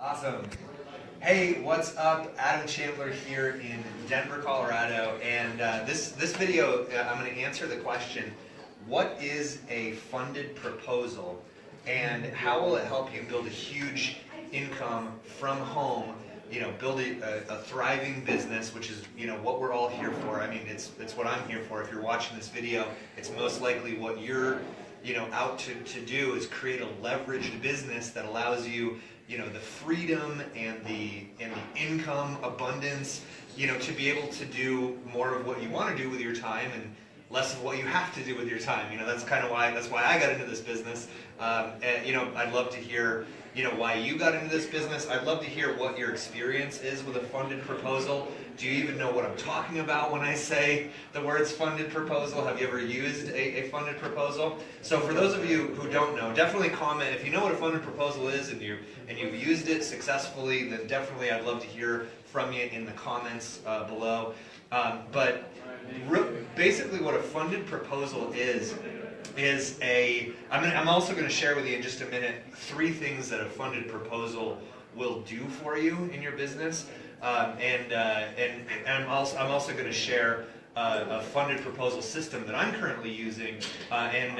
Awesome. Hey, what's up? Adam Chandler here in Denver, Colorado, and this video I'm going to answer the question, what is a funded proposal and how will it help you build a huge income from home, build a thriving business, which is, what we're all here for. I mean, it's what I'm here for. If you're watching this video, it's most likely what you're out to do is create a leveraged business that allows you the freedom and the income abundance, to be able to do more of what you want to do with your time and less of what you have to do with your time. That's why I got into this business. And I'd love to hear why you got into this business. I'd love to hear what your experience is with a funded proposal. Do you even know what I'm talking about when I say the words funded proposal? Have you ever used a funded proposal? So for those of you who don't know, definitely comment. If you know what a funded proposal is and you've used it successfully, then definitely I'd love to hear from you in the comments below. But basically what a funded proposal is I'm also going to share with you in just a minute 3 things that a funded proposal will do for you in your business, and I'm also going to share a funded proposal system that I'm currently using, and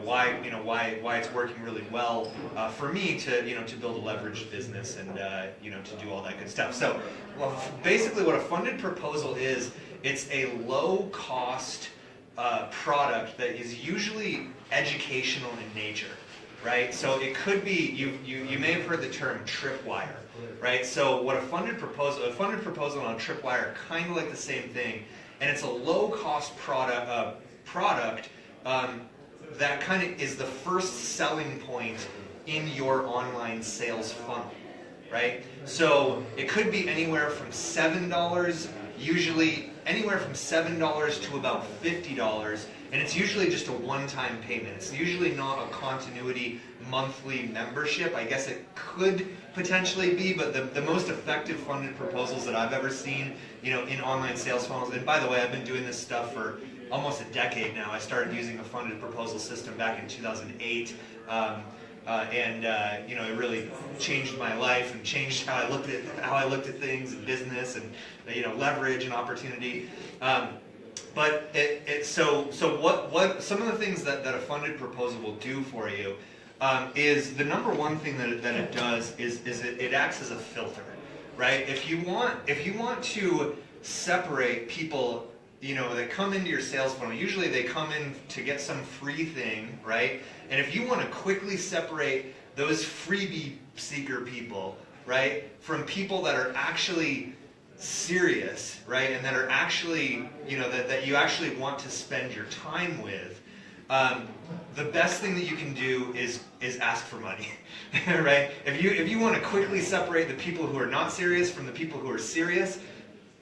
why it's working really well for me to build a leveraged business and to do all that good stuff. So, basically, what a funded proposal is, it's a low cost product that is usually educational in nature, right? So it could be, you may have heard the term tripwire, right? So what a funded proposal and a tripwire are kind of like the same thing, and it's a low cost product that kind of is the first selling point in your online sales funnel, right? So it could be anywhere from $7, usually anywhere from $7 to about $50, and it's usually just a one-time payment. It's usually not a continuity monthly membership. I guess it could potentially be, but the most effective funded proposals that I've ever seen, in online sales funnels, and by the way, I've been doing this stuff for almost a decade now. I started using a funded proposal system back in 2008. It really changed my life and changed how I looked at things in business and leverage and opportunity. So what some of the things that a funded proposal will do for you is the number one thing that it does is it acts as a filter, right? If you want to separate people that come into your sales funnel, usually they come in to get some free thing, right? And if you want to quickly separate those freebie seeker people, right, from people that are actually serious, right, and that are actually, that you actually want to spend your time with, the best thing that you can do is ask for money, right? If you want to quickly separate the people who are not serious from the people who are serious,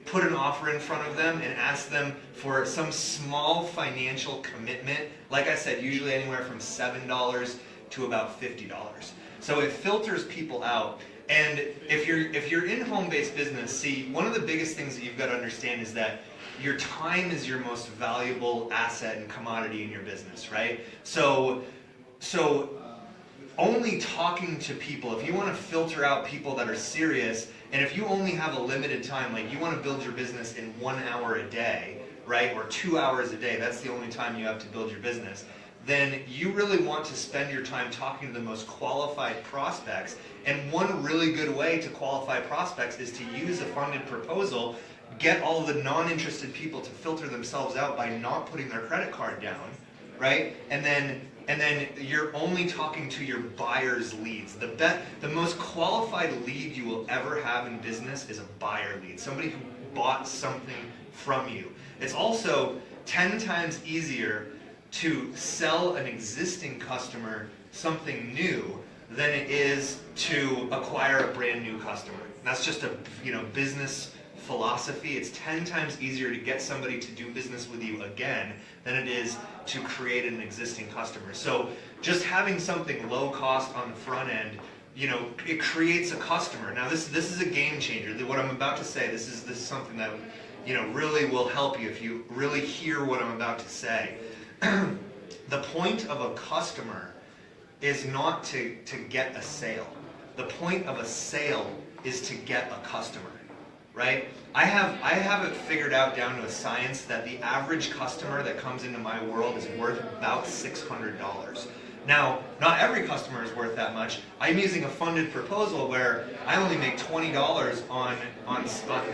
put an offer in front of them and ask them for some small financial commitment. Like I said, usually anywhere from $7 to about $50. So it filters people out. And if you're in home-based business, see, one of the biggest things that you've got to understand is that your time is your most valuable asset and commodity in your business, right? So only talking to people, if you want to filter out people that are serious, and if you only have a limited time, like you want to build your business in 1 hour a day, right, or 2 hours a day, that's the only time you have to build your business, then you really want to spend your time talking to the most qualified prospects. And one really good way to qualify prospects is to use a funded proposal, get all the non-interested people to filter themselves out by not putting their credit card down, right? And then you're only talking to your buyer's leads. The most qualified lead you will ever have in business is a buyer lead, somebody who bought something from you. It's also 10 times easier to sell an existing customer something new than it is to acquire a brand new customer. That's just a business philosophy. It's 10 times easier to get somebody to do business with you again than it is to create an existing customer. So just having something low cost on the front end, it creates a customer. Now this is a game changer. What I'm about to say, this is something that really will help you if you really hear what I'm about to say. The point of a customer is not to get a sale. the point of a sale is to get a customer, right? I have it figured out down to a science that the average customer that comes into my world is worth about $600. Now, not every customer is worth that much. I'm using a funded proposal where I only make $20 on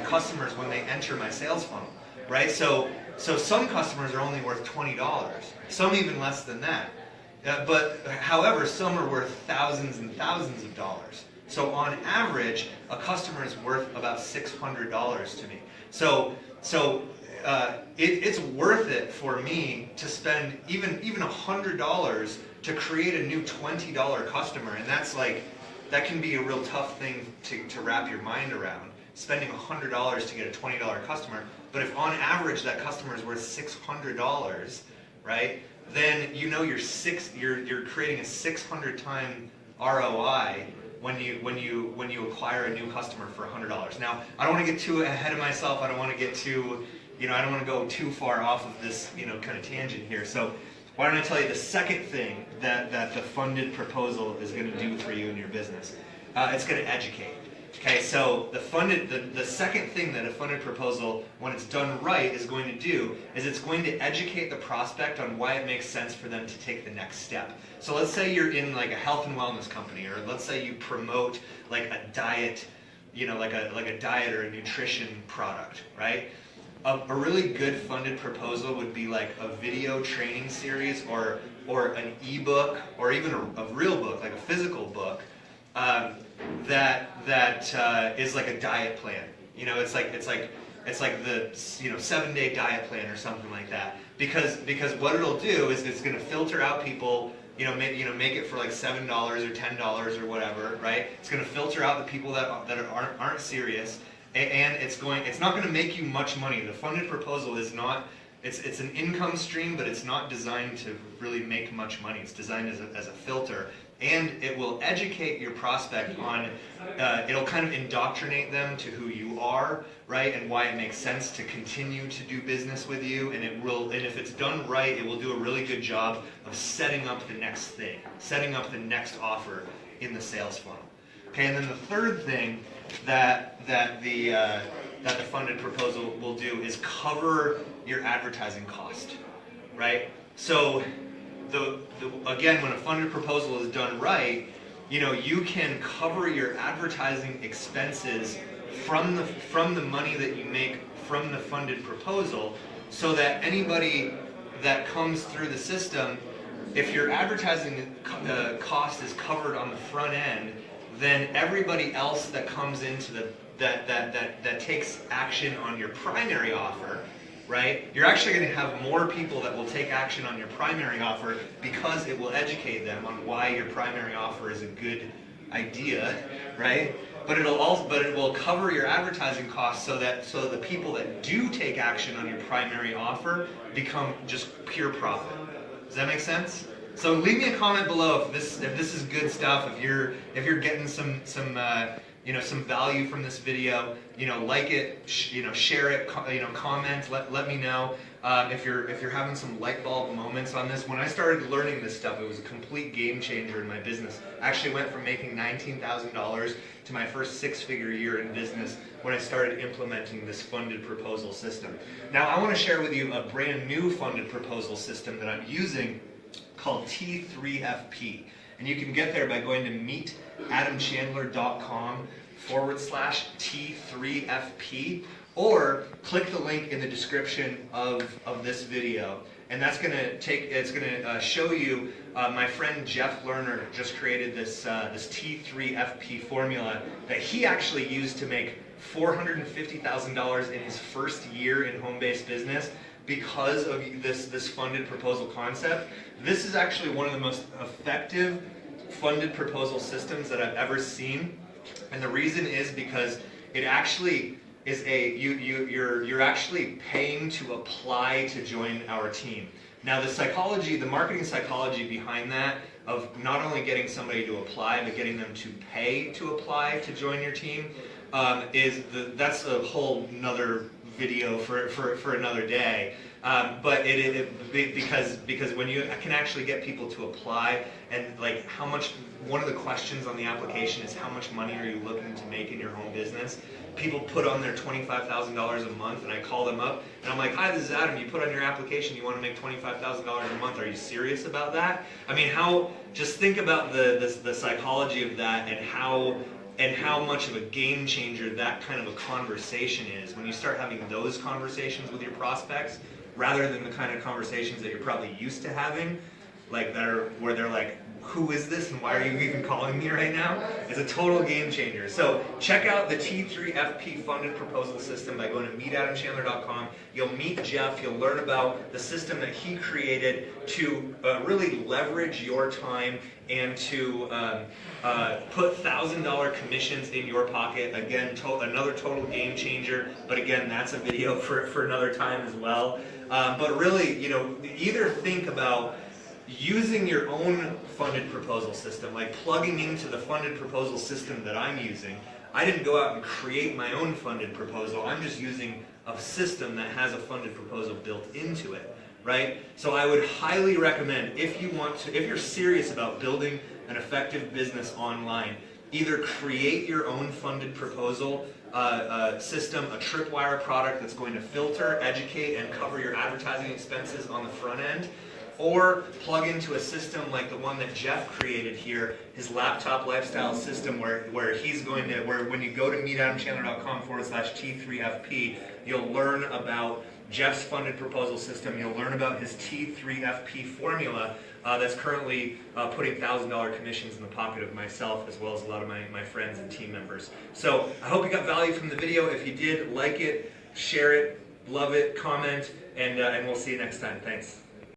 customers when they enter my sales funnel, right? So some customers are only worth $20, some even less than that. But however, some are worth thousands and thousands of dollars. So on average, a customer is worth about $600 to me. So it's worth it for me to spend even $100 to create a new $20 customer, and that can be a real tough thing to wrap your mind around. Spending $100 to get a $20 customer, but if on average that customer is worth $600, right? Then you know you're creating a 600 time ROI when you acquire a new customer for $100. Now, I don't want to get too ahead of myself. I don't want to get too, I don't want to go too far off of this, kind of tangent here. So why don't I tell you the second thing that the funded proposal is going to do for you in your business? It's going to educate. Okay, so the second thing that a funded proposal, when it's done right, is going to do is it's going to educate the prospect on why it makes sense for them to take the next step. So let's say you're in like a health and wellness company, or let's say you promote like a diet, like a diet or a nutrition product, right? A really good funded proposal would be like a video training series, or an ebook, or even a real book, like a physical book. That is like a diet plan. It's like the 7-day diet plan or something like that. Because what it'll do is it's going to filter out people. Make it for like $7 or $10 or whatever, right? It's going to filter out the people that aren't serious, and it's not going to make you much money. The funded proposal is not. It's an income stream, but it's not designed to really make much money. It's designed as a filter. And it will educate your prospect on, it'll kind of indoctrinate them to who you are, right, and why it makes sense to continue to do business with you. And if it's done right, it will do a really good job of setting up the next thing, setting up the next offer in the sales funnel. Okay, and then the third thing that the funded proposal will do is cover your advertising cost, right? So again, when a funded proposal is done right, you can cover your advertising expenses from the money that you make from the funded proposal, so that anybody that comes through the system, if your advertising cost is covered on the front end, then everybody else that comes into that takes action on your primary offer, right? You're actually going to have more people that will take action on your primary offer, because it will educate them on why your primary offer is a good idea, right? But it will cover your advertising costs so that the people that do take action on your primary offer become just pure profit. Does that make sense? So leave me a comment below if this is good stuff. If you're getting some value from this video, like it, share it, comment, let me know. If you're having some light bulb moments on this. When I started learning this stuff, it was a complete game changer in my business. I actually went from making $19,000 to my first 6-figure year in business when I started implementing this funded proposal system. Now I want to share with you a brand new funded proposal system that I'm using called T3FP. And you can get there by going to meetadamchandler.com/T3FP, or click the link in the description of this video. And that's gonna show you, my friend Jeff Lerner just created this T3FP formula that he actually used to make $450,000 in his first year in home-based business because of this funded proposal concept. This is actually one of the most effective funded proposal systems that I've ever seen, and the reason is because it actually is you're actually paying to apply to join our team. Now the marketing psychology behind that, of not only getting somebody to apply but getting them to pay to apply to join your team, that's a whole nother video for another day. But because when you can actually get people to apply, and like how much one of the questions on the application is how much money are you looking to make in your home business. People put on their $25,000 a month, and I call them up and I'm like, hi, this is Adam, you put on your application you want to make $25,000 a month, are you serious about that? I mean, just think about the psychology of that, and how much of a game changer that kind of a conversation is when you start having those conversations with your prospects, rather than the kind of conversations that you're probably used to having, like where they're like, who is this and why are you even calling me right now? It's a total game changer. So check out the T3FP funded proposal system by going to meetadamchandler.com. You'll meet Jeff. You'll learn about the system that he created to really leverage your time and to put $1,000 commissions in your pocket. Again, another total game changer. But again, that's a video for another time as well. But really, either think about using your own funded proposal system, like plugging into the funded proposal system that I'm using. I didn't go out and create my own funded proposal. I'm just using a system that has a funded proposal built into it, right? So I would highly recommend, if you're serious about building an effective business online, either create your own funded proposal system, a tripwire product that's going to filter, educate, and cover your advertising expenses on the front end, or plug into a system like the one that Jeff created here, his laptop lifestyle system, where when you go to meetadamchandler.com/T3FP, you'll learn about Jeff's funded proposal system. You'll learn about his T3FP formula that's currently putting $1,000 commissions in the pocket of myself, as well as a lot of my friends and team members. So I hope you got value from the video. If you did, like it, share it, love it, comment, and we'll see you next time. Thanks.